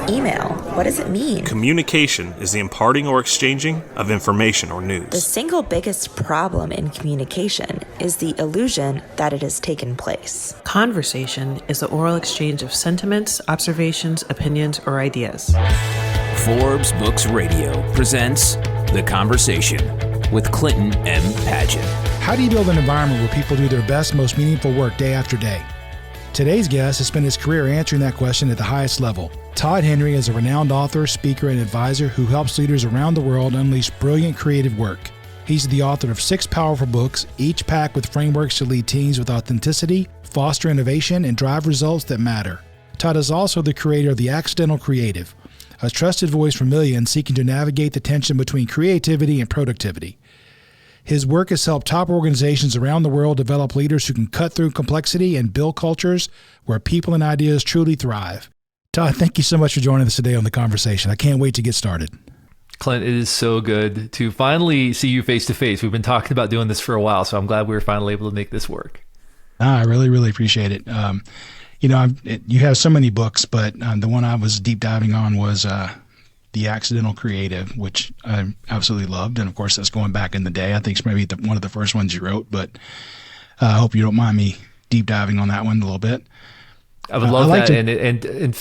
email? What does it mean? Communication is the imparting or exchanging of information or news. The single biggest problem in communication is the illusion that it has taken place. Conversation is the oral exchange of sentiments, observations, opinions, or ideas. Forbes Books Radio presents The Conversation with Clinton M. Padgett. How do you build an environment where people do their best, most meaningful work day after day? Today's guest has spent his career answering that question at the highest level. Todd Henry is a renowned author, speaker, and advisor who helps leaders around the world unleash brilliant creative work. He's the author of 6 powerful books, each packed with frameworks to lead teams with authenticity, foster innovation, and drive results that matter. Todd is also the creator of The Accidental Creative, a trusted voice for millions seeking to navigate the tension between creativity and productivity. His work has helped top organizations around the world develop leaders who can cut through complexity and build cultures where people and ideas truly thrive. Todd, thank you so much for joining us today on The Conversation. I can't wait to get started. Clint, it is so good to finally see you face to face. We've been talking about doing this for a while, so I'm glad we were finally able to make this work. I really, really appreciate it. You have so many books, but the one I was deep diving on was The Accidental Creative, which I absolutely loved. And of course, that's going back in the day. I think it's maybe one of the first ones you wrote, but I hope you don't mind me deep diving on that one a little bit. I would love that. And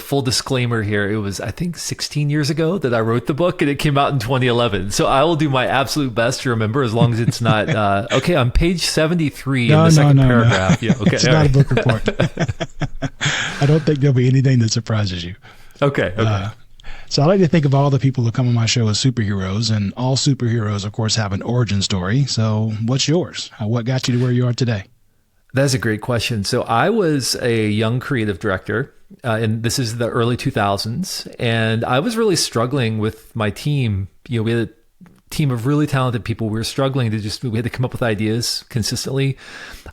full disclaimer here, it was, I think, 16 years ago that I wrote the book, and it came out in 2011. So I will do my absolute best to remember, as long as it's not, okay, on page 73 in the second paragraph. No. Yeah, okay. It's not a book report. I don't think there'll be anything that surprises you. Okay. So I like to think of all the people who come on my show as superheroes, and all superheroes, of course, have an origin story. So what's yours? What got you to where you are today? That's a great question. So I was a young creative director, and this is the early 2000s, and I was really struggling with my team. We had a team of really talented people. We were struggling we had to come up with ideas consistently.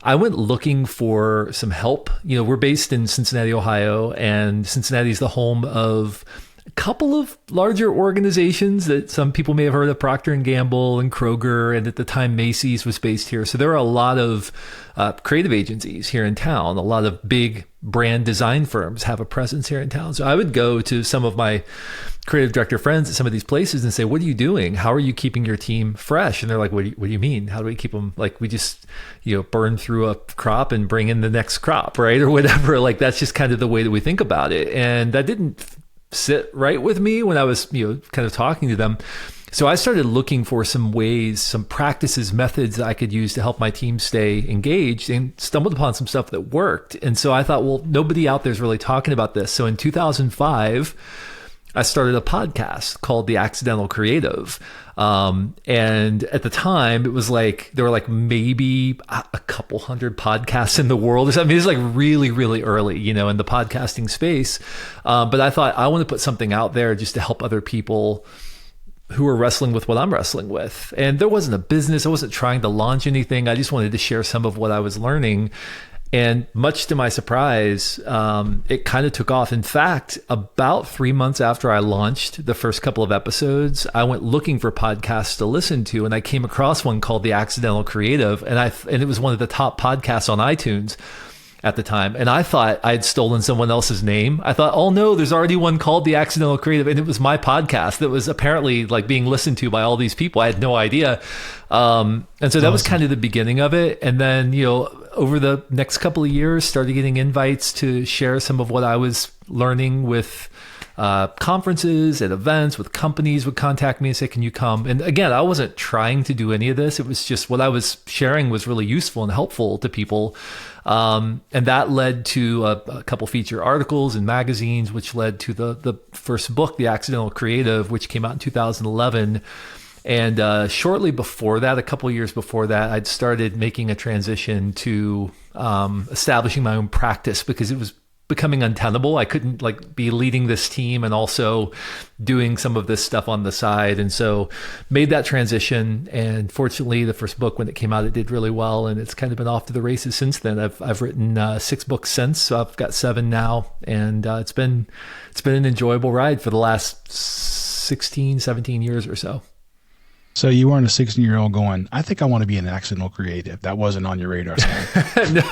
I went looking for some help. We're based in Cincinnati, Ohio, and Cincinnati is the home of a couple of larger organizations that some people may have heard of, Procter & Gamble and Kroger, and at the time Macy's was based here. So there are a lot of creative agencies here in town. A lot of big brand design firms have a presence here in town. So I would go to some of my creative director friends at some of these places and say, what are you doing? How are you keeping your team fresh? And they're like, what do you mean? How do we keep them? Like, we just, burn through a crop and bring in the next crop, right? Or whatever. Like, that's just kind of the way that we think about it. And that didn't sit right with me when I was, kind of talking to them. So I started looking for some ways, some practices, methods that I could use to help my team stay engaged, and stumbled upon some stuff that worked. And so I thought, well, nobody out there is really talking about this. So in 2005, I started a podcast called The Accidental Creative. And at the time, it was like, there were like maybe a couple hundred podcasts in the world. I mean, it's like really, really early, in the podcasting space. But I thought, I want to put something out there just to help other people who are wrestling with what I'm wrestling with. And there wasn't a business. I wasn't trying to launch anything. I just wanted to share some of what I was learning. And much to my surprise, it kind of took off. In fact, about 3 months after I launched the first couple of episodes, I went looking for podcasts to listen to, and I came across one called The Accidental Creative, and it was one of the top podcasts on iTunes at the time. And I thought I had stolen someone else's name. I thought, oh no, there's already one called The Accidental Creative, and it was my podcast that was apparently like being listened to by all these people. I had no idea. And so that was kind of the beginning of it. And then, over the next couple of years, started getting invites to share some of what I was learning with conferences and events, with companies would contact me and say, can you come? And again, I wasn't trying to do any of this. It was just what I was sharing was really useful and helpful to people. And that led to a couple feature articles in magazines, which led to the first book, The Accidental Creative, which came out in 2011. And shortly before that, a couple of years before that, I'd started making a transition to establishing my own practice, because it was becoming untenable. I couldn't be leading this team and also doing some of this stuff on the side. And so made that transition. And fortunately, the first book, when it came out, it did really well. And it's kind of been off to the races since then. I've written 6 books since, so I've got 7 now. And it's been an enjoyable ride for the last 16, 17 years or so. So you weren't a 16-year-old going, I think I want to be an accidental creative. That wasn't on your radar screen.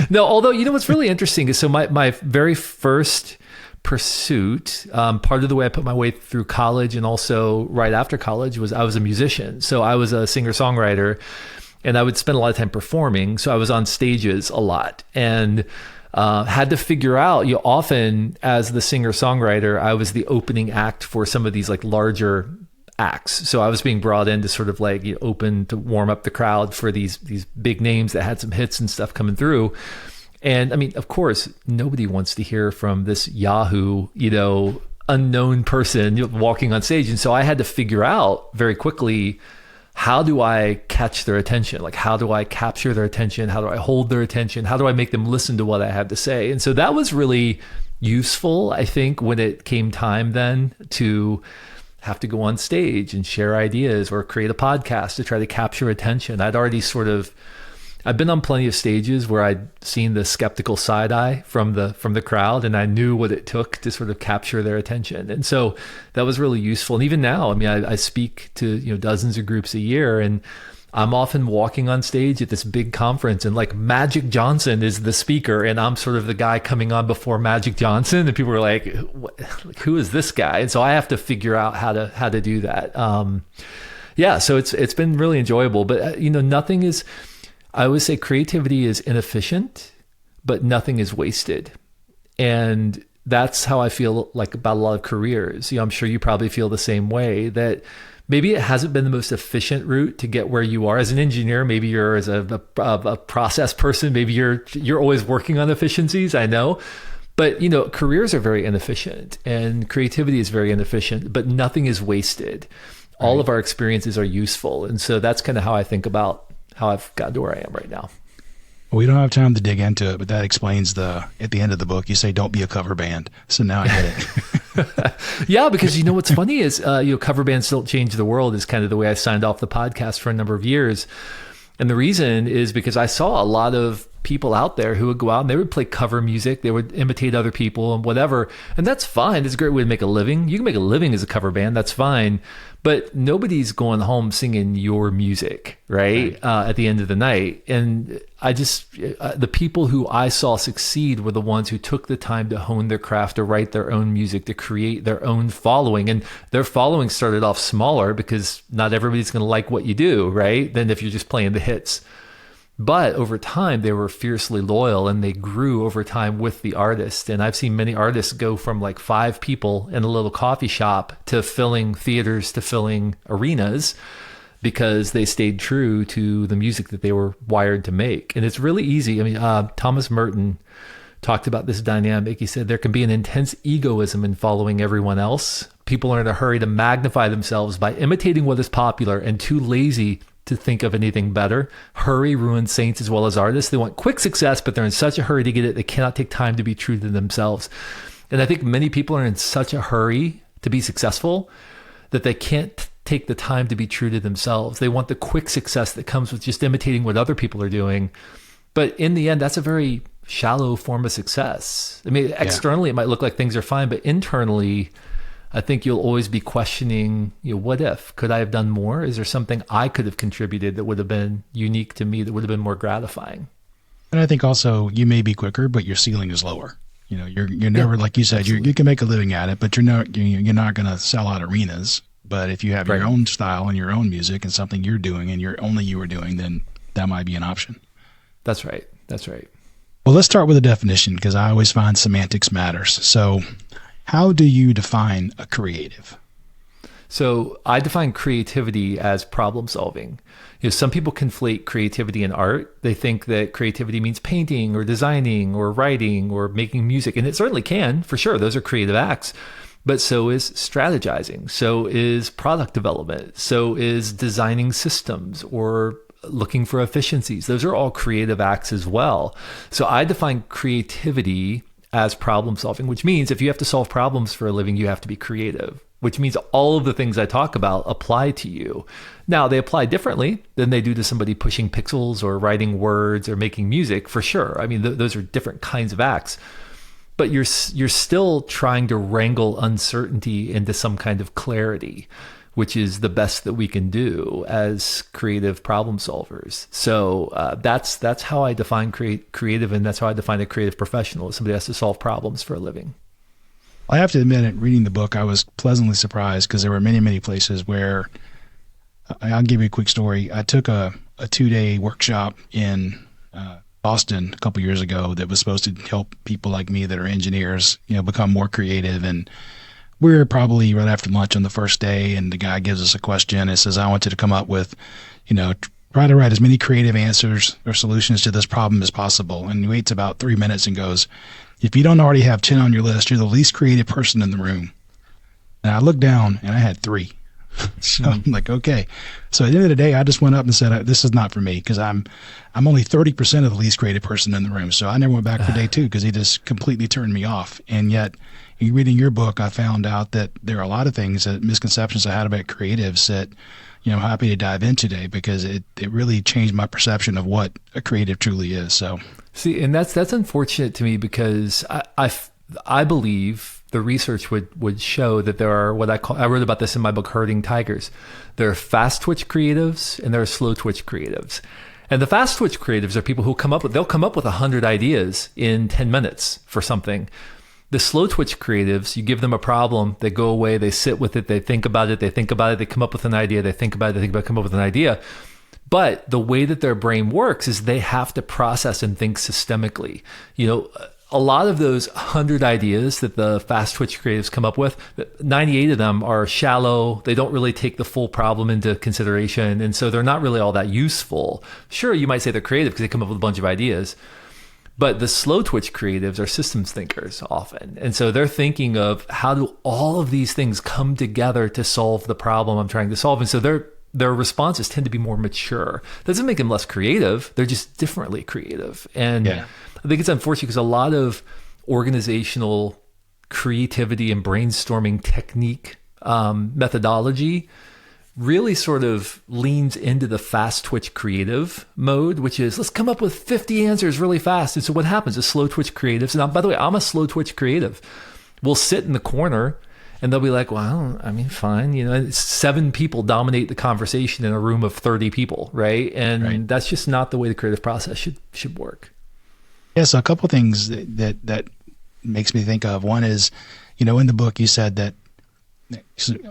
No. Although, what's really interesting is, so my very first pursuit. Part of the way I put my way through college and also right after college was I was a musician. So I was a singer-songwriter, and I would spend a lot of time performing. So I was on stages a lot and had to figure out, often as the singer-songwriter, I was the opening act for some of these like larger acts. So I was being brought in to sort of like open to warm up the crowd for these big names that had some hits and stuff coming through. And I mean, of course, nobody wants to hear from this Yahoo, unknown person walking on stage. And so I had to figure out very quickly, how do I catch their attention? Like, how do I capture their attention? How do I hold their attention? How do I make them listen to what I have to say? And so that was really useful, I think, when it came time then to have to go on stage and share ideas or create a podcast to try to capture attention. I've been on plenty of stages where I'd seen the skeptical side eye from the crowd, and I knew what it took to sort of capture their attention. And so that was really useful. And even now, I mean, I speak to dozens of groups a year, and I'm often walking on stage at this big conference, and like Magic Johnson is the speaker, and I'm sort of the guy coming on before Magic Johnson, and people are like, "Who is this guy?" And so I have to figure out how to do that. So it's been really enjoyable. But nothing is. I always say creativity is inefficient, but nothing is wasted. And that's how I feel like about a lot of careers. I'm sure you probably feel the same way, that maybe it hasn't been the most efficient route to get where you are as an engineer. Maybe you're as a process person. Maybe you're always working on efficiencies. I know. But, careers are very inefficient and creativity is very inefficient, but nothing is wasted. Right. All of our experiences are useful. And so that's kind of how I think about how I've gotten to where I am right now. Well, we don't have time to dig into it, but that explains at the end of the book, you say, don't be a cover band. So now I get it. Yeah, because what's funny is, cover bands don't change the world is kind of the way I signed off the podcast for a number of years. And the reason is because I saw a lot of people out there who would go out and they would play cover music. They would imitate other people and whatever. And that's fine. It's a great way to make a living. You can make a living as a cover band. That's fine. But nobody's going home singing your music, right? At the end of the night. And I just, the people who I saw succeed were the ones who took the time to hone their craft, to write their own music, to create their own following. And their following started off smaller because not everybody's going to like what you do, right? Than if you're just playing the hits. But over time, they were fiercely loyal and they grew over time with the artist. And I've seen many artists go from like 5 people in a little coffee shop to filling theaters, to filling arenas, because they stayed true to the music that they were wired to make. And it's really easy. I mean, Thomas Merton talked about this dynamic. He said there can be an intense egoism in following everyone else. People are in a hurry to magnify themselves by imitating what is popular and too lazy to think of anything better. Hurry ruins saints as well as artists. They want quick success, but they're in such a hurry to get it, they cannot take time to be true to themselves. And I think many people are in such a hurry to be successful that they can't take the time to be true to themselves. They want the quick success that comes with just imitating what other people are doing. But in the end, that's a very shallow form of success. I mean, externally, it might look like things are fine, but internally, I think you'll always be questioning, what if? Could I have done more? Is there something I could have contributed that would have been unique to me, that would have been more gratifying? And I think also you may be quicker, but your ceiling is lower. You're never, like you said, you can make a living at it, but you're not going to sell out arenas. But if you have your own style and your own music and something you're doing and you are doing, then that might be an option. That's right. Well, let's start with a definition, because I always find semantics matters. So how do you define a creative? So I define creativity as problem solving. Some people conflate creativity and art. They think that creativity means painting or designing or writing or making music. And it certainly can, for sure. Those are creative acts. But so is strategizing. So is product development. So is designing systems or looking for efficiencies. Those are all creative acts as well. So I define creativity as problem solving, which means if you have to solve problems for a living, you have to be creative, which means all of the things I talk about apply to you. Now, they apply differently than they do to somebody pushing pixels or writing words or making music, for sure. I mean, those are different kinds of acts. But you're still trying to wrangle uncertainty into some kind of clarity, which is the best that we can do as creative problem solvers. So that's how I define creative, and that's how I define a creative professional. Somebody has to solve problems for a living. I have to admit, reading the book, I was pleasantly surprised because there were many, many places where I'll give you a quick story. I took a 2-day workshop in Boston a couple years ago that was supposed to help people like me that are engineers, become more creative. And we were probably right after lunch on the first day, and the guy gives us a question and says, I want you to come up with, try to write as many creative answers or solutions to this problem as possible. And he waits about 3 minutes and goes, if you don't already have 10 on your list, you're the least creative person in the room. And I looked down and I had 3. So I'm like, okay. So at the end of the day, I just went up and said, this is not for me, because I'm only 30% of the least creative person in the room. So I never went back for day 2 because he just completely turned me off. And yet, in reading your book, I found out that there are a lot of things, misconceptions I had about creatives that, I'm happy to dive in today, because it really changed my perception of what a creative truly is. So see, and that's unfortunate to me, because I believe the research would show that there are I wrote about this in my book, Herding Tigers. There are fast twitch creatives and there are slow twitch creatives. And the fast twitch creatives are people who they'll come up with 100 ideas in 10 minutes for something. The slow twitch creatives, you give them a problem, they go away, they sit with it, they think about it, they come up with an idea, they think about it, come up with an idea. But the way that their brain works is they have to process and think systemically. A lot of those 100 ideas that the fast twitch creatives come up with, 98 of them are shallow. They don't really take the full problem into consideration. And so they're not really all that useful. Sure, you might say they're creative because they come up with a bunch of ideas. But the slow twitch creatives are systems thinkers often. And so they're thinking of how do all of these things come together to solve the problem I'm trying to solve. And so their responses tend to be more mature. Doesn't make them less creative. They're just differently creative. And I think it's unfortunate because a lot of organizational creativity and brainstorming technique methodology really sort of leans into the fast twitch creative mode, which is let's come up with 50 answers really fast. And so what happens is slow twitch creatives, and by the way, I'm a slow twitch creative, will sit in the corner and they'll be like, well, fine. 7 people dominate the conversation in a room of 30 people, right? And that's just not the way the creative process should work. Yeah, so a couple of things that makes me think of. One is, in the book you said that,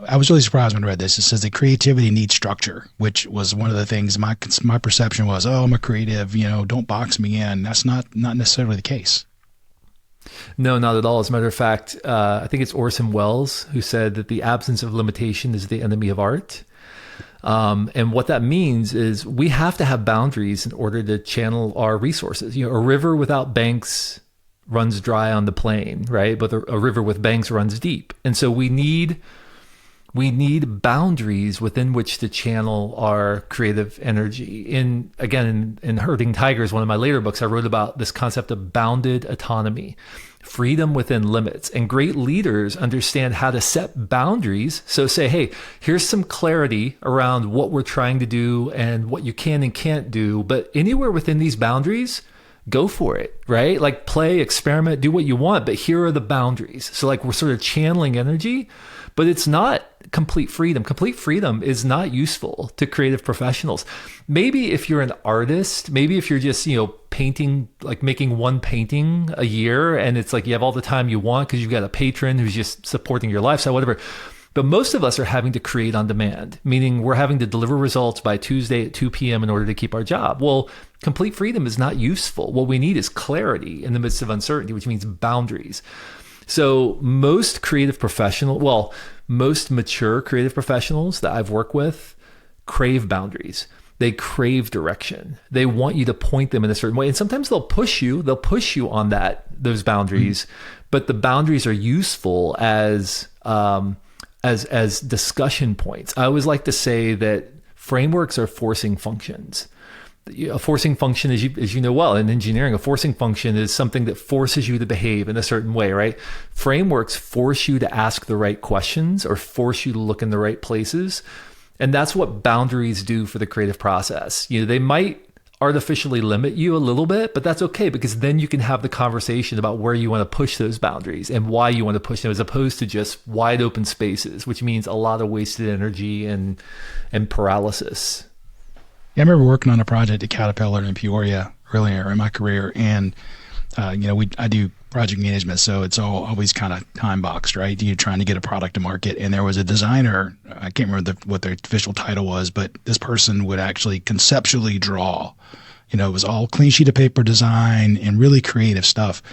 I was really surprised when I read this. It says that creativity needs structure, which was one of the things my perception was, I'm a creative, don't box me in. That's not necessarily the case. No, not at all. As a matter of fact, I think it's Orson Welles who said that the absence of limitation is the enemy of art. And what that means is we have to have boundaries in order to channel our resources. A river without banks runs dry on the plain, right? But a river with banks runs deep. And so we need boundaries within which to channel our creative energy. In Herding Tigers, one of my later books, I wrote about this concept of bounded autonomy, freedom within limits. And great leaders understand how to set boundaries. So say, hey, here's some clarity around what we're trying to do and what you can and can't do. But anywhere within these boundaries, go for it, right? Like play, experiment, do what you want, but here are the boundaries. So like we're sort of channeling energy, but it's not complete freedom. Complete freedom is not useful to creative professionals. Maybe if you're an artist, maybe if you're just, painting, like making one painting a year and it's like you have all the time you want because you've got a patron who's just supporting your lifestyle, whatever. But most of us are having to create on demand, meaning we're having to deliver results by Tuesday at 2 p.m. in order to keep our job. Well, complete freedom is not useful. What we need is clarity in the midst of uncertainty, which means boundaries. So most mature creative professionals that I've worked with crave boundaries. They crave direction. They want you to point them in a certain way. And sometimes they'll push you on those boundaries, but the boundaries are useful as discussion points. I always like to say that frameworks are forcing functions. A forcing function, as you know well, in engineering, a forcing function is something that forces you to behave in a certain way, right? Frameworks force you to ask the right questions or force you to look in the right places. And that's what boundaries do for the creative process. They might artificially limit you a little bit, but that's okay because then you can have the conversation about where you want to push those boundaries and why you want to push them as opposed to just wide open spaces, which means a lot of wasted energy and paralysis. Yeah, I remember working on a project at Caterpillar in Peoria earlier in my career, and I do project management, so it's always kind of time boxed, right? You're trying to get a product to market, and there was a designer, I can't remember what their official title was, but this person would actually conceptually draw. It was all clean sheet of paper design and really creative stuff.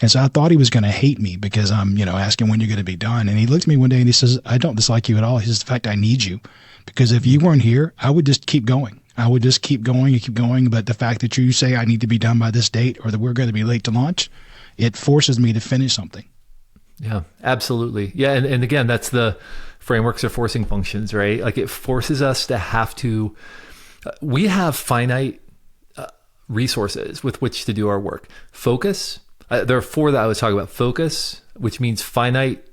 And so I thought he was going to hate me because I'm, asking when you're going to be done. And he looked at me one day and he says, I don't dislike you at all. He says, in fact, I need you, because if you weren't here, I would just keep going. I would just keep going and keep going. But the fact that you say I need to be done by this date, or that we're going to be late to launch, it forces me to finish something. Yeah, absolutely. Yeah. And again, that's the frameworks or forcing functions, right? Like, it forces us to have to, we have finite resources with which to do our work. Focus. There are 4 that I was talking about. Focus, which means finite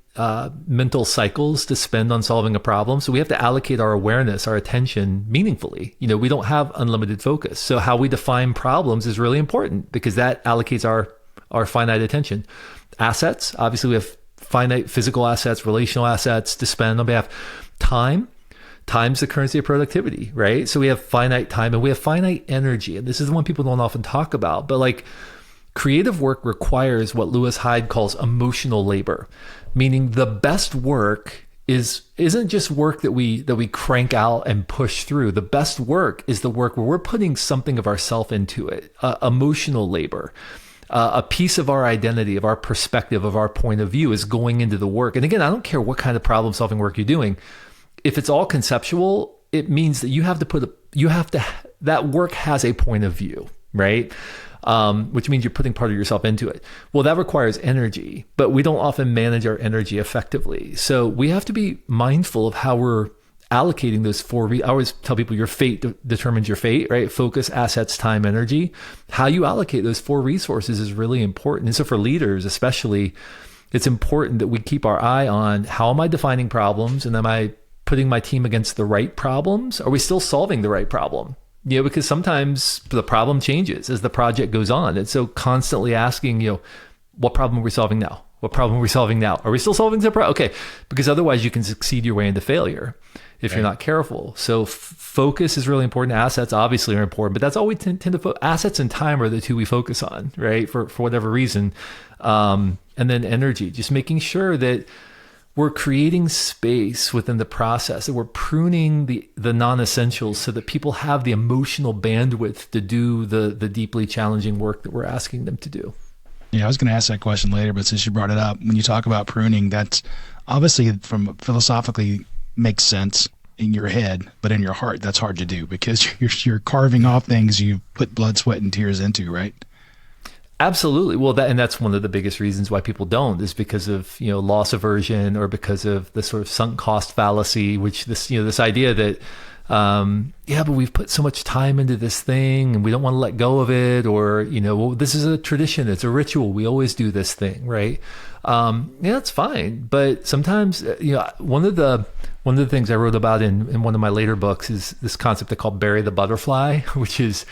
mental cycles to spend on solving a problem. So we have to allocate our awareness, our attention meaningfully. We don't have unlimited focus. So how we define problems is really important, because that allocates our finite attention. Assets, obviously we have finite physical assets, relational assets to spend on behalf. Time's the currency of productivity, right? So we have finite time and we have finite energy. And this is the one people don't often talk about, but like, creative work requires what Lewis Hyde calls emotional labor, meaning the best work isn't just work that we crank out and push through. The best work is the work where we're putting something of ourself into it, emotional labor. A piece of our identity, of our perspective, of our point of view is going into the work. And again, I don't care what kind of problem solving work you're doing. If it's all conceptual, it means that that work has a point of view, right? Which means you're putting part of yourself into it. Well, that requires energy, but we don't often manage our energy effectively. So we have to be mindful of how we're allocating those 4. I always tell people your fate determines your fate, right? Focus, assets, time, energy. How you allocate those 4 resources is really important. And so for leaders, especially, it's important that we keep our eye on, how am I defining problems? And am I putting my team against the right problems? Are we still solving the right problem? Because sometimes the problem changes as the project goes on. And so constantly asking, what problem are we solving now? What problem are we solving now? Are we still solving the problem? Okay. Because otherwise you can succeed your way into failure if you're not careful. So focus is really important. Assets obviously are important, but that's all we tend to assets and time are the 2 we focus on, right? For whatever reason. And then energy, just making sure that we're creating space within the process, that we're pruning the non-essentials so that people have the emotional bandwidth to do the deeply challenging work that we're asking them to do. Yeah, I was going to ask that question later, but since you brought it up, when you talk about pruning, that's obviously from philosophically makes sense in your head, but in your heart, that's hard to do, because you're carving off things you put blood, sweat, and tears into, right? Absolutely. Well, that's one of the biggest reasons why people don't, is because of, loss aversion, or because of the sort of sunk cost fallacy, which this idea that, but we've put so much time into this thing and we don't want to let go of it, or, well, this is a tradition. It's a ritual. We always do this thing. Right. It's fine. But sometimes, one of the things I wrote about in one of my later books is this concept they call bury the butterfly, which is,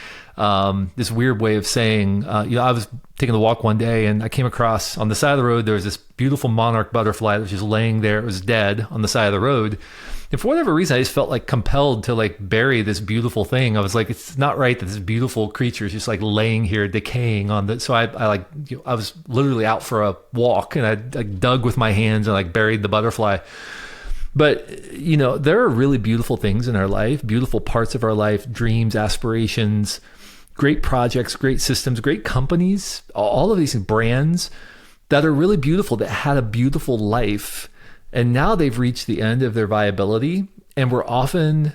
this weird way of saying, I was taking a walk one day and I came across on the side of the road, there was this beautiful monarch butterfly that was just laying there. It was dead on the side of the road. And for whatever reason, I just felt like compelled to like bury this beautiful thing. I was like, it's not right that this beautiful creature is just like laying here decaying on the, so I was literally out for a walk and I dug with my hands and like buried the butterfly. But, there are really beautiful things in our life, beautiful parts of our life, dreams, aspirations, great projects, great systems, great companies, all of these brands that are really beautiful, that had a beautiful life. And now they've reached the end of their viability, and we're often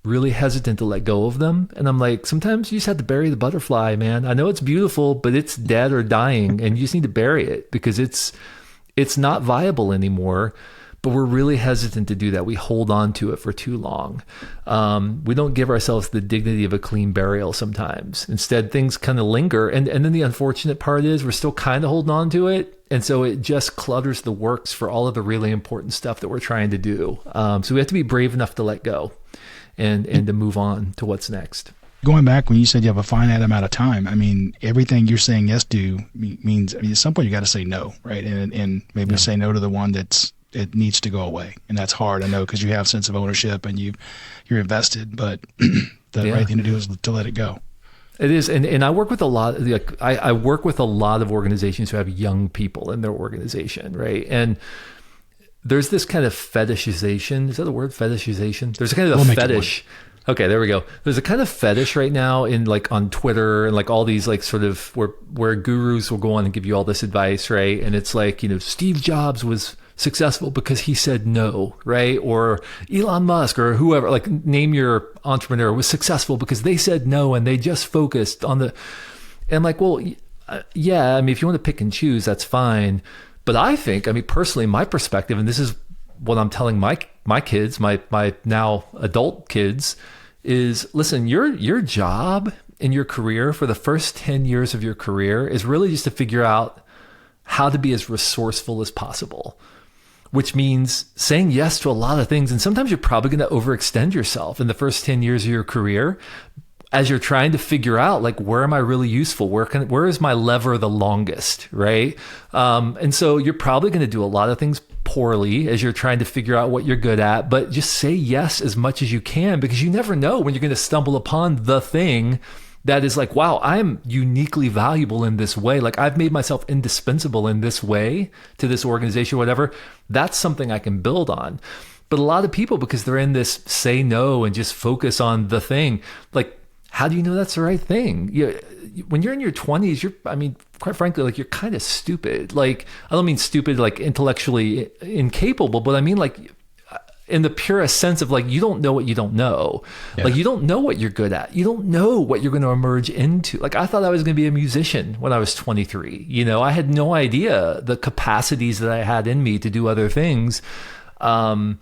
really hesitant to let go of them. And I'm like, sometimes you just have to bury the butterfly, man. I know it's beautiful, but it's dead or dying, and you just need to bury it because it's not viable anymore. But we're really hesitant to do that. We hold on to it for too long. We don't give ourselves the dignity of a clean burial sometimes. Instead, things kind of linger. And then the unfortunate part is we're still kind of holding on to it. And so it just clutters the works for all of the really important stuff that we're trying to do. So we have to be brave enough to let go and to move on to what's next. Going back when you said you have a finite amount of time, I mean, everything you're saying yes to means, at some point you got to say no, right? And maybe say no to the one it needs to go away. And that's hard, I know, because you have a sense of ownership and you're invested, but the right thing to do is to let it go. It is, and I work with a lot. Like I work with a lot of organizations who have young people in their organization, right? And there's this kind of fetishization. Is that a word? Fetishization. There's a kind of a fetish. Okay, there we go. There's a kind of fetish right now in like on Twitter and like all these like sort of where gurus will go on and give you all this advice, right? And it's like, Steve Jobs was successful because he said no, right? Or Elon Musk or whoever, like name your entrepreneur, was successful because they said no and they just focused on the, and I'm like, well, yeah, I mean, if you want to pick and choose, that's fine. But I think, I mean, personally, my perspective, and this is what I'm telling my kids, my now adult kids, is listen, your job in your career for the first 10 years of your career is really just to figure out how to be as resourceful as possible, which means saying yes to a lot of things. And sometimes you're probably going to overextend yourself in the first 10 years of your career as you're trying to figure out, like, where am I really useful? Where is my lever the longest, right? And so you're probably going to do a lot of things poorly as you're trying to figure out what you're good at, but just say yes as much as you can, because you never know when you're going to stumble upon the thing that is like, wow, I'm uniquely valuable in this way. Like, I've made myself indispensable in this way to this organization, whatever. That's something I can build on. But a lot of people, because they're in this say no and just focus on the thing, like, how do you know that's the right thing? When you're in your 20s, I mean, quite frankly, like, you're kind of stupid. Like, I don't mean stupid, like intellectually incapable, but I mean like in the purest sense of like, you don't know what you don't know. Yeah. Like, you don't know what you're good at. You don't know what you're going to emerge into. Like, I thought I was going to be a musician when I was 23. I had no idea the capacities that I had in me to do other things. And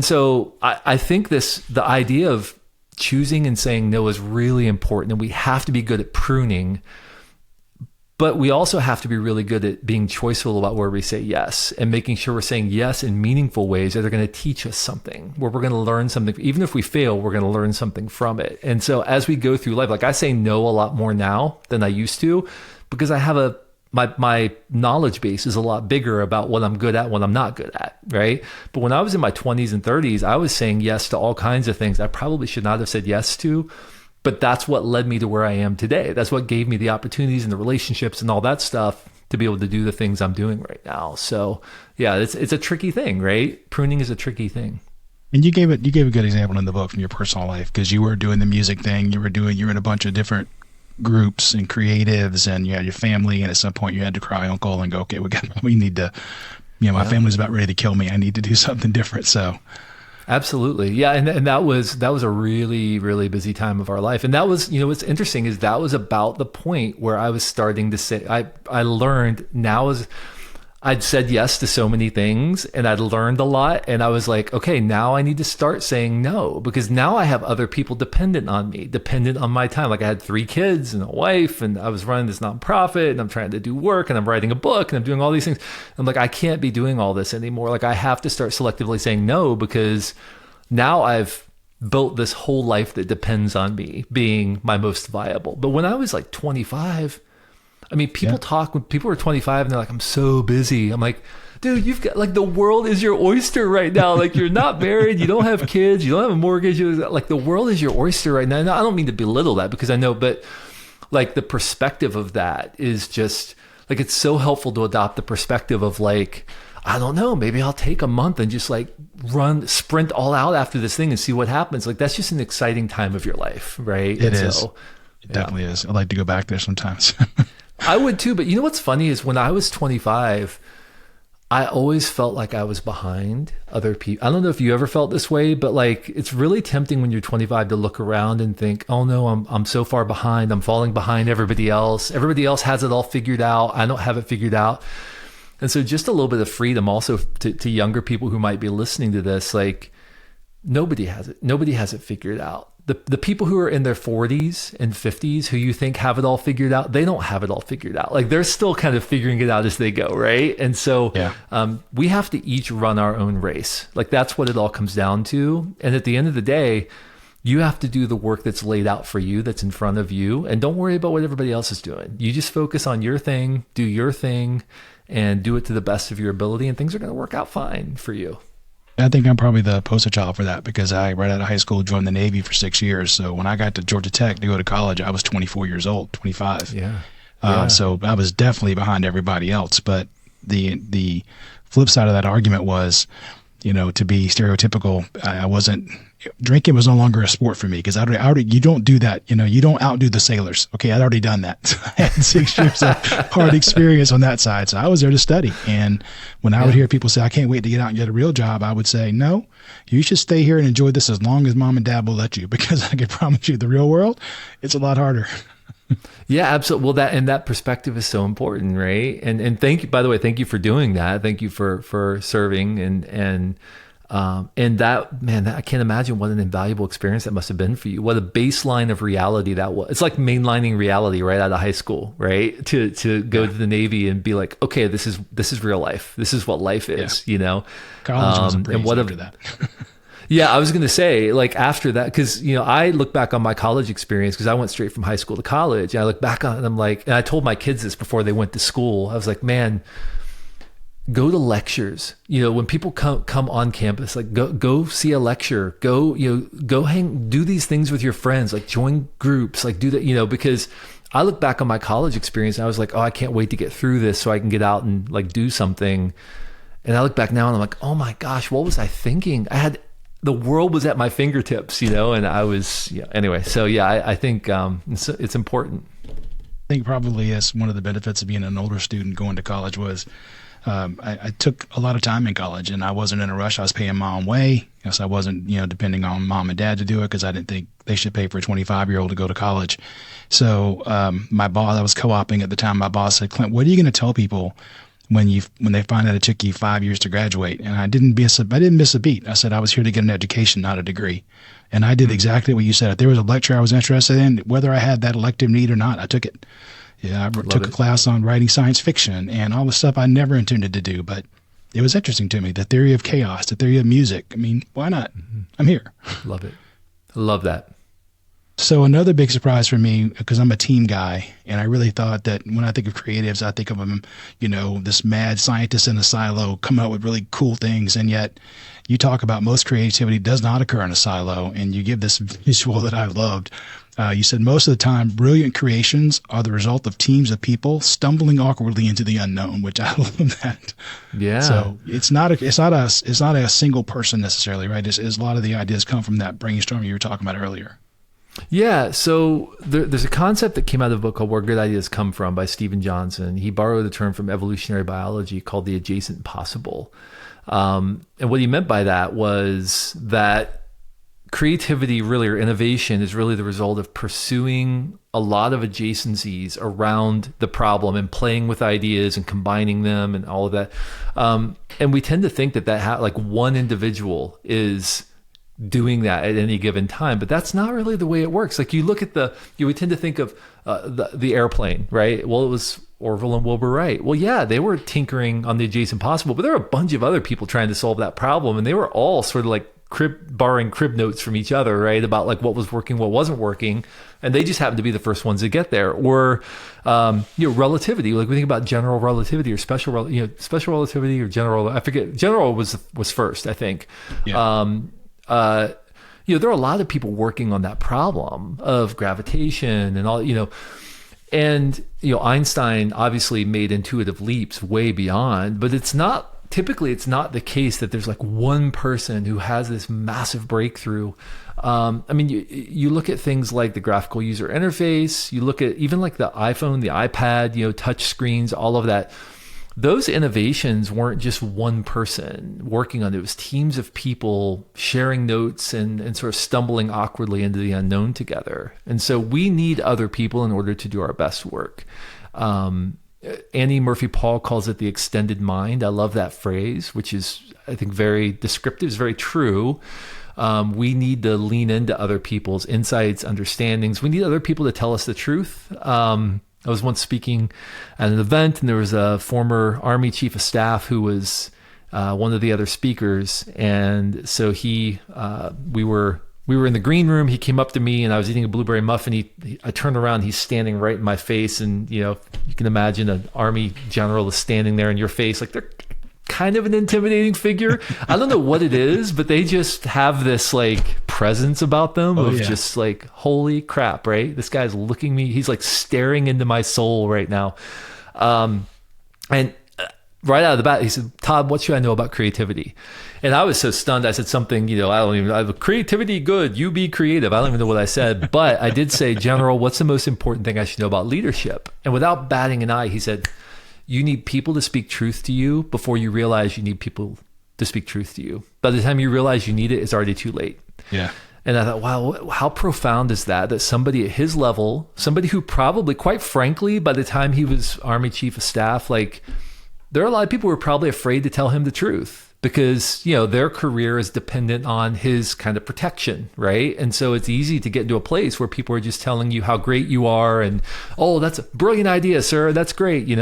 so I think the idea of choosing and saying no is really important, and we have to be good at pruning, but we also have to be really good at being choiceful about where we say yes and making sure we're saying yes in meaningful ways that are going to teach us something, where we're going to learn something. Even if we fail, we're going to learn something from it. And so as we go through life, like, I say no a lot more now than I used to, because I have my knowledge base is a lot bigger about what I'm good at, what I'm not good at, right? But when I was in my 20s and 30s, I was saying yes to all kinds of things I probably should not have said yes to, but that's what led me to where I am today. That's what gave me the opportunities and the relationships and all that stuff to be able to do the things I'm doing right now. So yeah, it's a tricky thing, right? Pruning is a tricky thing. And you gave a good example in the book from your personal life, because you were doing the music thing, you're in a bunch of different groups and creatives, and you had your family, and at some point you had to cry uncle and go, okay, we need to, my family's about ready to kill me. I need to do something different. So absolutely. Yeah. And that was a really, really busy time of our life. And that was, what's interesting is that was about the point where I was starting to say, I learned now as I'd said yes to so many things, and I'd learned a lot. And I was like, okay, now I need to start saying no, because now I have other people dependent on me, dependent on my time. Like, I had 3 kids and a wife, and I was running this nonprofit, and I'm trying to do work, and I'm writing a book, and I'm doing all these things. I'm like, I can't be doing all this anymore. Like, I have to start selectively saying no, because now I've built this whole life that depends on me being my most viable. But when I was like 25, I mean, people talk when people are 25 and they're like, I'm so busy. I'm like, dude, you've got, like, the world is your oyster right now. Like, you're not married, you don't have kids, you don't have a mortgage. Like, the world is your oyster right now. And I don't mean to belittle that, because I know, but like, the perspective of that is just like, it's so helpful to adopt the perspective of like, I don't know, maybe I'll take a month and just like sprint all out after this thing and see what happens. Like, that's just an exciting time of your life, right? It is. It definitely is. I'd like to go back there sometimes. I would too, but what's funny is when I was 25, I always felt like I was behind other people. I don't know if you ever felt this way, but like, it's really tempting when you're 25 to look around and think, oh no, I'm so far behind. I'm falling behind everybody else. Everybody else has it all figured out. I don't have it figured out. And so just a little bit of freedom also to younger people who might be listening to this, like, nobody has it. Nobody has it figured out. The people who are in their 40s and 50s who you think have it all figured out, they don't have it all figured out. Like, they're still kind of figuring it out as they go, right? And so we have to each run our own race. Like, that's what it all comes down to. And at the end of the day, you have to do the work that's laid out for you, that's in front of you. And don't worry about what everybody else is doing. You just focus on your thing, do your thing, and do it to the best of your ability, and things are going to work out fine for you. I think I'm probably the poster child for that because I, right out of high school, joined the Navy for 6 years. So when I got to Georgia Tech to go to college, I was 24 years old, 25. Yeah. So I was definitely behind everybody else. But the flip side of that argument was, to be stereotypical, I wasn't. Drinking was no longer a sport for me because I already you don't do that. You don't outdo the sailors. Okay, I'd already done that. So I had 6 years of hard experience on that side. So I was there to study. And when I would hear people say, I can't wait to get out and get a real job, I would say, no, you should stay here and enjoy this as long as mom and dad will let you, because I can promise you the real world, it's a lot harder. Yeah, absolutely. Well, that perspective is so important, right? And thank you, by the way, thank you for doing that. Thank you for serving and that, man, I can't imagine what an invaluable experience that must have been for you. What a baseline of reality that was. It's like mainlining reality right out of high school, right? To go to the Navy and be like, okay, this is real life. This is what life is, College was a breeze and what after that. Yeah, I was going to say, like, after that, because, I look back on my college experience because I went straight from high school to college. And I look back on it and I'm like, and I told my kids this before they went to school. I was like, man, go to lectures. When people come on campus, like go see a lecture, go hang, do these things with your friends, like join groups, like do that, because I look back on my college experience and I was like, oh, I can't wait to get through this so I can get out and like do something. And I look back now and I'm like, oh my gosh, what was I thinking? The world was at my fingertips, and I was, anyway. So yeah, I think it's important. I think probably as one of the benefits of being an older student going to college was I took a lot of time in college and I wasn't in a rush. I was paying my own way. So I wasn't, depending on mom and dad to do it because I didn't think they should pay for a 25-year-old to go to college. So my boss, I was co-oping at the time, my boss said, Clint, what are you going to tell people when they find out it took you 5 years to graduate? And I didn't miss a beat. I said I was here to get an education, not a degree. And I did exactly what you said. If there was a lecture I was interested in, whether I had that elective need or not, I took it. Yeah, I took a class on writing science fiction and all the stuff I never intended to do, but it was interesting to me. The theory of chaos, the theory of music. I mean, why not? I'm here. Love it. I love that. So another big surprise for me, because I'm a team guy, and I really thought that when I think of creatives, I think of them, this mad scientist in a silo coming up with really cool things, and yet you talk about most creativity does not occur in a silo, and you give this visual that I loved. You said most of the time, brilliant creations are the result of teams of people stumbling awkwardly into the unknown, which I love that. Yeah. So it's not a single person necessarily, right? It's a lot of the ideas come from that brainstorming you were talking about earlier. Yeah, so there's a concept that came out of a book called Where Good Ideas Come From by Stephen Johnson. He borrowed a term from evolutionary biology called the adjacent possible. And what he meant by that was that creativity really, or innovation, is really the result of pursuing a lot of adjacencies around the problem and playing with ideas and combining them and all of that. And we tend to think that like one individual is doing that at any given time, but that's not really the way it works. Like you look at we tend to think of the airplane, right? Well, it was Orville and Wilbur Wright. Well, yeah, they were tinkering on the adjacent possible, but there were a bunch of other people trying to solve that problem, and they were all sort of like borrowing crib notes from each other, right? About like what was working, what wasn't working, and they just happened to be the first ones to get there. Or relativity, like we think about general relativity or special relativity or general. I forget. General was first, I think. Yeah. There are a lot of people working on that problem of gravitation and all, and, Einstein obviously made intuitive leaps way beyond, but typically it's not the case that there's like one person who has this massive breakthrough. You look at things like the graphical user interface, you look at even like the iPhone, the iPad, touch screens, all of that. Those innovations weren't just one person working on it. It was teams of people sharing notes and sort of stumbling awkwardly into the unknown together. And so we need other people in order to do our best work. Annie Murphy Paul calls it the extended mind. I love that phrase, which is, I think, very descriptive, is very true. We need to lean into other people's insights, understandings. We need other people to tell us the truth. I was once speaking at an event, and there was a former Army chief of staff who was one of the other speakers. And so we were in the green room. He came up to me, and I was eating a blueberry muffin. I turned around, he's standing right in my face, and you can imagine an Army general is standing there in your face, like they're kind of an intimidating figure. I don't know what it is, but they just have this like presence about them just like, holy crap, right? This guy's looking me. He's like staring into my soul right now. And right out of the bat, he said, Todd, what should I know about creativity? And I was so stunned. I said something, I have creativity, good. You be creative. I don't even know what I said, but I did say, General, what's the most important thing I should know about leadership? And without batting an eye, he said, you need people to speak truth to you before you realize you need people to speak truth to you. By the time you realize you need it, it's already too late. Yeah. And I thought, wow, how profound is that? That somebody at his level, somebody who probably, quite frankly, by the time he was Army Chief of Staff, like there are a lot of people who are probably afraid to tell him the truth because, their career is dependent on his kind of protection, right? And so it's easy to get into a place where people are just telling you how great you are and, oh, that's a brilliant idea, sir. That's great, You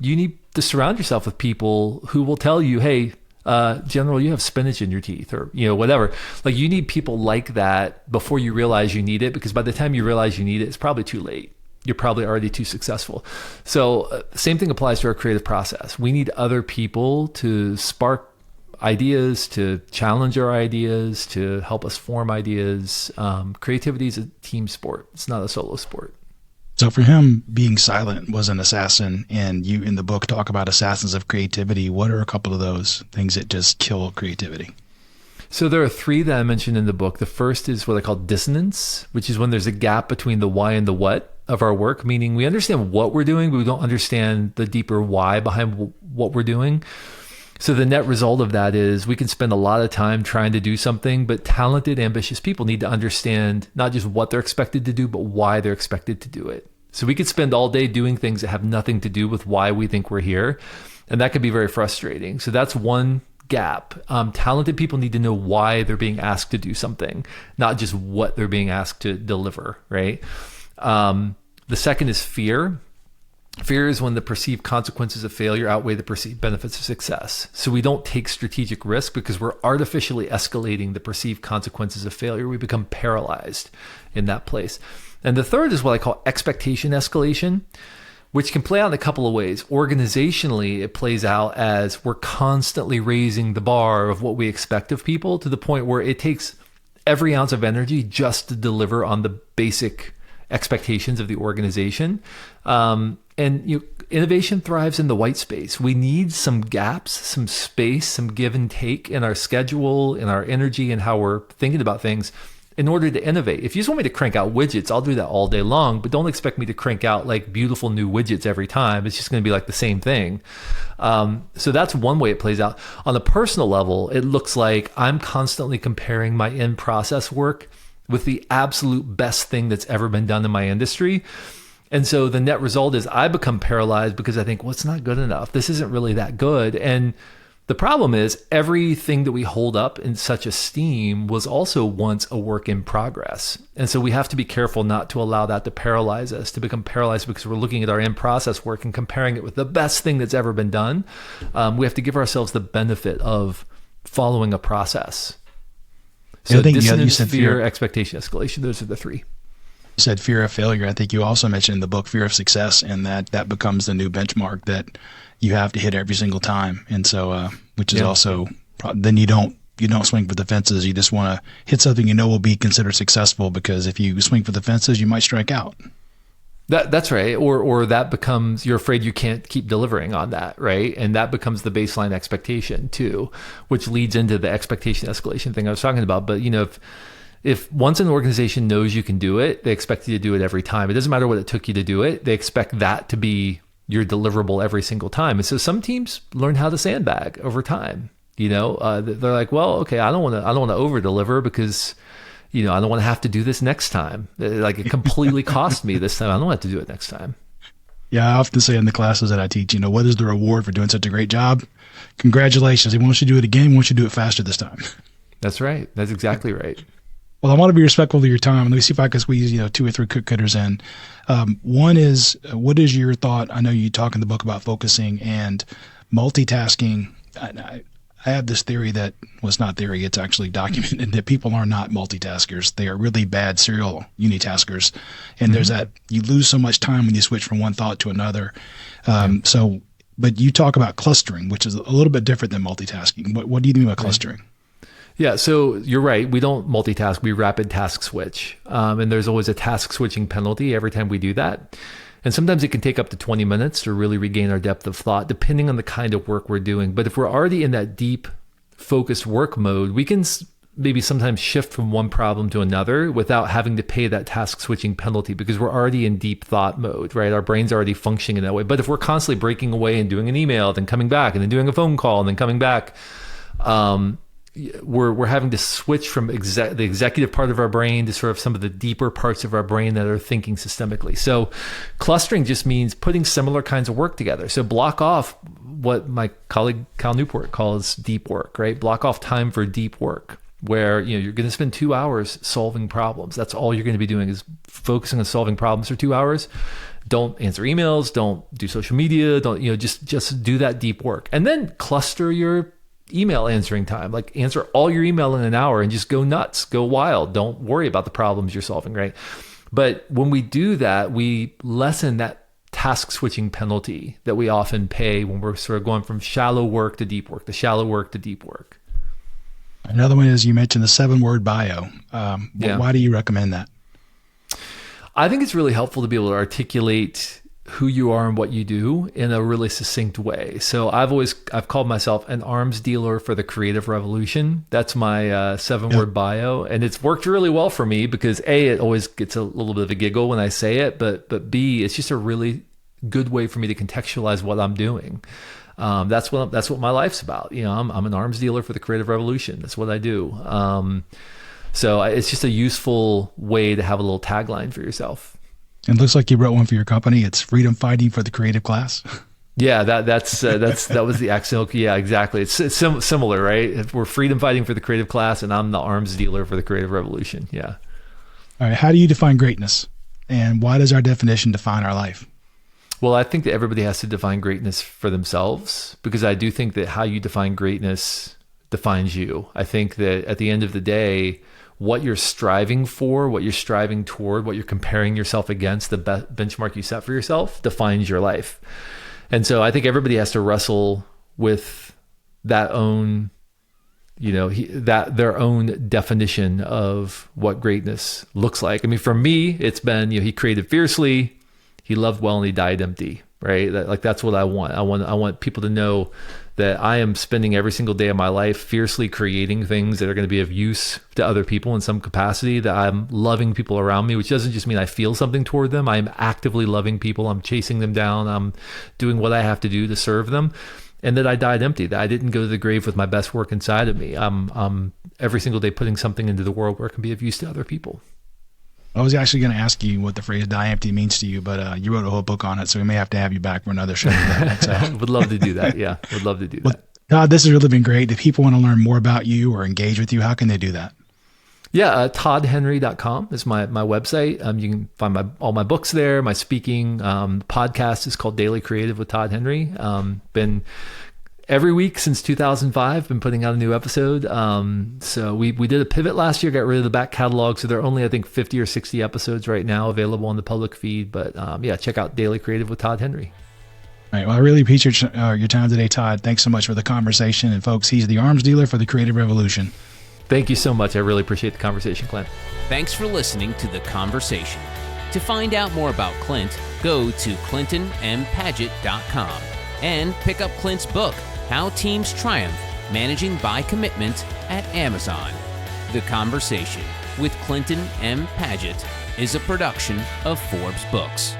need to surround yourself with people who will tell you, hey, General, you have spinach in your teeth or, whatever. Like you need people like that before you realize you need it, because by the time you realize you need it, it's probably too late. You're probably already too successful. So same thing applies to our creative process. We need other people to spark ideas, to challenge our ideas, to help us form ideas. Creativity is a team sport. It's not a solo sport. So for him, being silent was an assassin, and you in the book talk about assassins of creativity. What are a couple of those things that just kill creativity? So there are 3 that I mentioned in the book. The first is what I call dissonance, which is when there's a gap between the why and the what of our work, meaning we understand what we're doing, but we don't understand the deeper why behind what we're doing. So the net result of that is we can spend a lot of time trying to do something, but talented, ambitious people need to understand not just what they're expected to do, but why they're expected to do it. So we could spend all day doing things that have nothing to do with why we think we're here. And that could be very frustrating. So that's one gap. Talented people need to know why they're being asked to do something, not just what they're being asked to deliver, right? The second is fear. Fear is when the perceived consequences of failure outweigh the perceived benefits of success. So we don't take strategic risk because we're artificially escalating the perceived consequences of failure. We become paralyzed in that place. And the third is what I call expectation escalation, which can play out in a couple of ways. Organizationally, it plays out as we're constantly raising the bar of what we expect of people to the point where it takes every ounce of energy just to deliver on the basic expectations of the organization. Innovation thrives in the white space. We need some gaps, some space, some give and take in our schedule, in our energy, and how we're thinking about things in order to innovate. If you just want me to crank out widgets, I'll do that all day long, but don't expect me to crank out like beautiful new widgets every time. It's just going to be like the same thing. So that's one way it plays out. On a personal level, it looks like I'm constantly comparing my in-process work with the absolute best thing that's ever been done in my industry. And so the net result is I become paralyzed because I think, well, it's not good enough. This isn't really that good. And the problem is everything that we hold up in such esteem was also once a work in progress. And so we have to be careful not to allow that to paralyze us, to become paralyzed because we're looking at our in-process work and comparing it with the best thing that's ever been done. We have to give ourselves the benefit of following a process. So dissonance, fear, expectation, escalation, those are the 3. You said fear of failure. I think you also mentioned in the book fear of success, and that becomes the new benchmark that you have to hit every single time. And so, which is also, then you don't swing for the fences. You just want to hit something you know will be considered successful, because if you swing for the fences, you might strike out. That's right. Or that becomes, you're afraid you can't keep delivering on that, right? And that becomes the baseline expectation too, which leads into the expectation escalation thing I was talking about. But if once an organization knows you can do it, they expect you to do it every time. It doesn't matter what it took you to do it. They expect that to be your deliverable every single time. And so some teams learn how to sandbag over time. They're like, well, okay, I don't want to over deliver because I don't want to have to do this next time. Like it completely cost me this time. I don't have to do it next time. Yeah, I often say in the classes that I teach, what is the reward for doing such a great job? Congratulations. He wants you to do it again. He wants you to do it faster this time. That's right. That's exactly right. Well, I want to be respectful of your time. Let me see if I can squeeze 2 or 3 quick hitters in. One is, what is your thought? I know you talk in the book about focusing and multitasking. I have this theory that, well, it's not theory, it's actually documented, that people are not multitaskers. They are really bad serial unitaskers. And there's that, you lose so much time when you switch from one thought to another. So but you talk about clustering, which is a little bit different than multitasking. What do you mean by clustering? Yeah, so you're right. We don't multitask. We rapid task switch. And there's always a task switching penalty every time we do that. And sometimes it can take up to 20 minutes to really regain our depth of thought, depending on the kind of work we're doing. But if we're already in that deep, focused work mode, we can maybe sometimes shift from one problem to another without having to pay that task switching penalty because we're already in deep thought mode, right? Our brain's already functioning in that way. But if we're constantly breaking away and doing an email, then coming back and then doing a phone call and then coming back, we're having to switch from the executive part of our brain to sort of some of the deeper parts of our brain that are thinking systemically. So clustering just means putting similar kinds of work together. So block off what my colleague Cal Newport calls deep work, right? Block off time for deep work where you're going to spend 2 hours solving problems. That's all you're going to be doing is focusing on solving problems for 2 hours. Don't answer emails, don't do social media, don't just do that deep work. And then cluster your email answering time, like answer all your email in an hour and just go nuts, go wild. Don't worry about the problems you're solving, right? But when we do that, we lessen that task switching penalty that we often pay when we're sort of going from shallow work to deep work, to shallow work to deep work. Another one is you mentioned the 7-word bio. Why do you recommend that? I think it's really helpful to be able to articulate who you are and what you do in a really succinct way. So I've called myself an arms dealer for the creative revolution. That's my 7-word bio. And it's worked really well for me because A, it always gets a little bit of a giggle when I say it, but B, it's just a really good way for me to contextualize what I'm doing. That's what my life's about. I'm an arms dealer for the creative revolution. That's what I do. So it's just a useful way to have a little tagline for yourself. It looks like you wrote one for your company. It's freedom fighting for the creative class. Yeah, that was the accent. Yeah, exactly. It's similar, right? We're freedom fighting for the creative class, and I'm the arms dealer for the creative revolution. Yeah. All right. How do you define greatness, and why does our definition define our life? Well, I think that everybody has to define greatness for themselves because I do think that how you define greatness defines you. I think that at the end of the day, what you're striving for, what you're striving toward, what you're comparing yourself against, the benchmark you set for yourself defines your life. And so I think everybody has to wrestle with that own, their own definition of what greatness looks like. I mean, for me, it's been, he created fiercely, he loved well, and he died empty, right? That's what I want. I want people to know that I am spending every single day of my life fiercely creating things that are going to be of use to other people in some capacity, that I'm loving people around me, which doesn't just mean I feel something toward them. I'm actively loving people. I'm chasing them down. I'm doing what I have to do to serve them. And that I died empty, that I didn't go to the grave with my best work inside of me. I'm every single day putting something into the world where it can be of use to other people. I was actually going to ask you what the phrase die empty means to you, but you wrote a whole book on it, so we may have to have you back for another show. Would love to do that. Yeah, would love to do that. Todd, this has really been great. If people want to learn more about you or engage with you, how can they do that? Yeah, toddhenry.com is my website. You can find all my books there, my speaking. Podcast is called Daily Creative with Todd Henry. Been every week since 2005, been putting out a new episode. So we did a pivot last year, got rid of the back catalog. So there are only, I think, 50 or 60 episodes right now available on the public feed. But check out Daily Creative with Todd Henry. All right. Well, I really appreciate your time today, Todd. Thanks so much for the conversation. And folks, he's the arms dealer for the creative revolution. Thank you so much. I really appreciate the conversation, Clint. Thanks for listening to The Conversation. To find out more about Clint, go to clintonmpaget.com and pick up Clint's book, How Teams Triumph, Managing by Commitment, at Amazon. The Conversation with Clinton M. Paget is a production of Forbes Books.